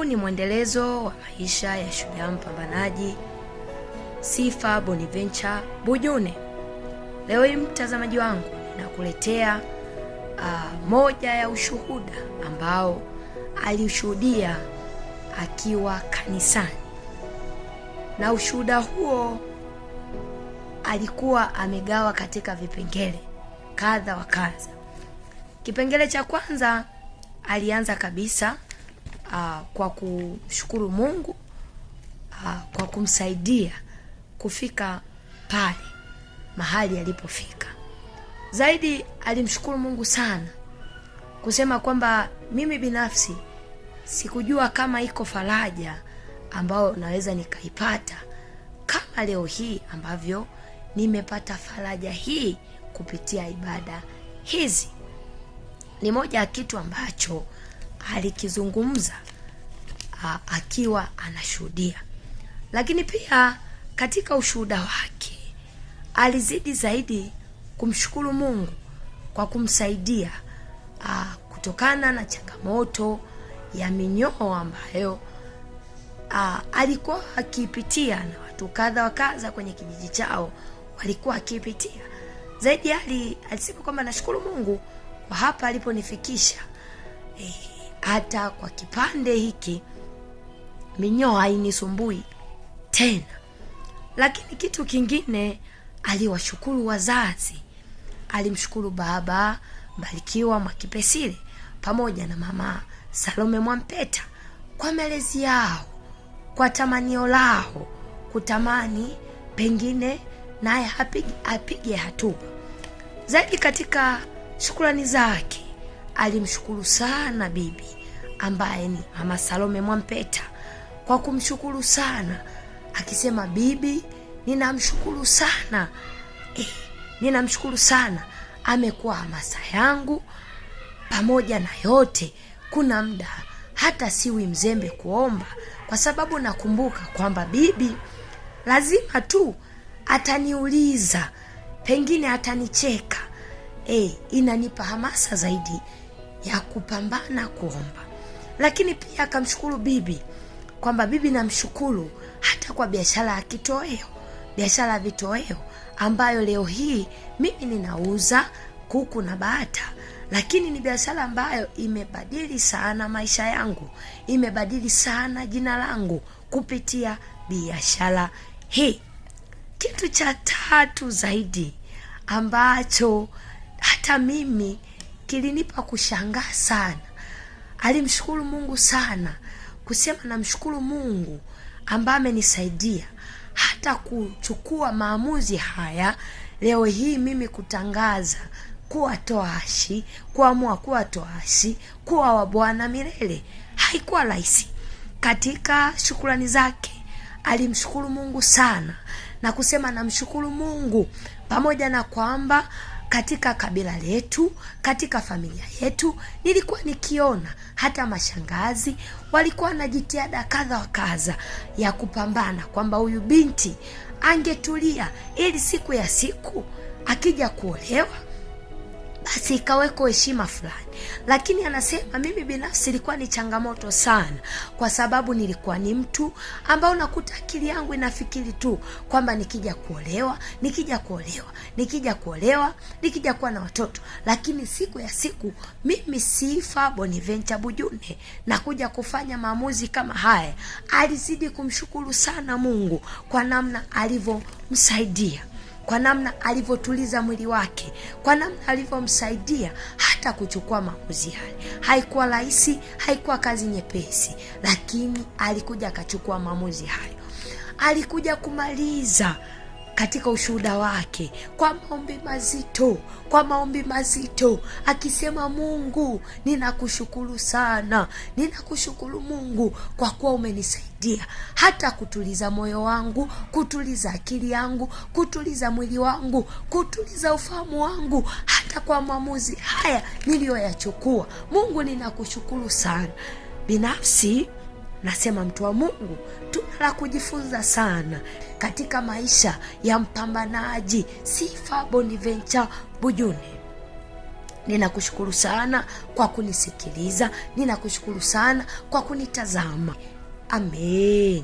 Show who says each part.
Speaker 1: ni mwendelezo wa maisha ya shujaa mpambanaji Sifa Bonaventure Bujune. Leo hii mtazamaji wangu, nakuletea moja ya ushuhuda ambao alishuhudia akiwa kanisani. Na ushuhuda huo alikuwa amegawa katika vipengele kadha wa kadha. Kipengele cha kwanza alianza kabisa kwa kushukuru Mungu kwa kumsaidia kufika pale mahali alipofika. Zaidi alimshukuru Mungu sana, kusema kwamba mimi binafsi sikujua kama iko faraja ambao naweza nikaipata kama leo hii ambavyo nimepata faraja hii kupitia ibada hizi. Ni moja ya kitu ambacho alikizungumza akiwa anashuhudia. Lakini pia katika ushuhuda wake alizidi zaidi kumshukuru Mungu kwa kumsaidia kutokana na changamoto ya minyoo ambayo alikuwa akipitia, na watu kadha wa kadha kwenye kijiji chao walikuwa akipitia. Zaidi alisema kwamba nashukuru Mungu kwa hapa aliponifikisha, hata kwa kipande hiki minyoo hainisumbui tena. Lakini kitu kingine, aliwashukuru wazazi. Alimshukuru baba Mbarikiwa Mwakipesile pamoja na mama Salome Mwampeta kwa malezi yao, kwa tamanio lao kutamani pengine naye apige hatua. Zaidi katika shukrani zake alimshukuru sana bibi ambaye ni mama Salome Mwampeta kwa kumshukuru sana, akisema bibi, ninamshukuru sana. Ninamshukuru sana, amekuwa hamasa yangu. Pamoja na yote, kuna muda hata siwi mzembe kuomba, kwa sababu nakumbuka kwamba bibi lazima tu ataniuliza, pengine atanicheka. Inanipa hamasa zaidi ya kupambana kuomba. Lakini pia akamshukuru bibi kwamba bibi, namshukuru hata kwa biashara ya kitoweo, biashara ya vitoweo ambayo leo hii mimi ninauza kuku na bata. Lakini ni biashara ambayo imebadili sana maisha yangu, imebadili sana jina langu kupitia biashara hii. Kitu cha tatu zaidi ambacho hata mimi kilinipa kushangaa sana, alimshukuru Mungu sana, kusema namshukuru Mungu ambaye amenisaidia hata kuchukua maamuzi haya leo hii, mimi kutangaza kuwa toashi, kuamua kuwa toashi, kuwa wa Bwana milele. Haikuwa rahisi. Katika shukrani zake alimshukuru Mungu sana na kusema namshukuru Mungu pamoja na kwamba katika kabila letu, katika familia yetu, nilikuwa nikiona hata mashangazi walikuwa na jitihada kadha wa kadha ya kupambana kwamba huyu binti angetulia ili siku ya siku akija kuolewa basi ikaweko heshima fulani. Lakini anasema mimi binafsi ilikuwa ni changamoto sana, kwa sababu nilikuwa ni mtu ambao nakuta akili yangu inafikiri tu kwamba nikija kuolewa, nikija kuwa na watoto. Lakini siku ya siku mimi Sifa Bonaventure Bujune na kuja kufanya maamuzi kama haya. Alizidi kumshukuru sana Mungu kwa namna alivyomsaidia, kwa namna alivyotuliza mwili wake, kwa namna alivyomsaidia hata kuchukua maamuzi haya. Haikuwa rahisi, haikuwa kazi nyepesi, lakini alikuja akachukua maamuzi hayo. Alikuja kumaliza katika ushuhuda wake kwa maombi mazito, akisema Mungu, ninakushukuru sana, ninakushukuru Mungu kwa kuwa umenisaidia hata kutuliza moyo wangu, kutuliza akili yangu, kutuliza mwili wangu, kutuliza ufahamu wangu, hata kwa maamuzi haya niliyoyachukua. Mungu, ninakushukuru sana. Binafsi nasema mtu wa Mungu, tuna la kujifunza sana katika maisha ya mpambanaji Sifa Bonaventure Bujune. Ninakushukuru sana kwa kunisikiliza. Ninakushukuru sana kwa kunitazama. Amen.